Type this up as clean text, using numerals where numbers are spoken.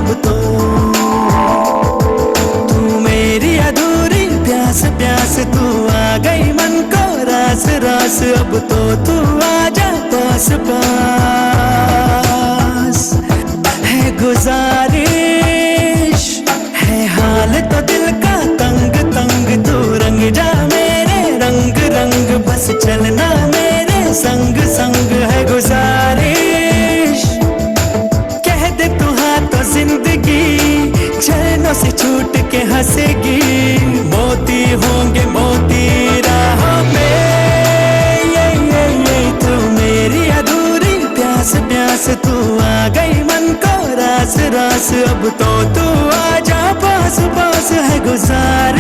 अब तो। तू मेरी अधूरी प्यास प्यास, तू आ गई मन को रास रास, अब तो तू आजा पास पास। है गुजारिश है हाल तो दिल का तंग तंग, तू रंग जा मेरे रंग रंग, बस चलना मेरे संग संग। है गुजारिश कह दे तू हाँ तो जिंदगी चैनों से छूट के हंसेगी। मोती होंगे मोती राहों पे, ये तू मेरी अधूरी प्यास प्यास, तू आ गई मन को रास रास, अब तो तू आजा पास पास। है गुजार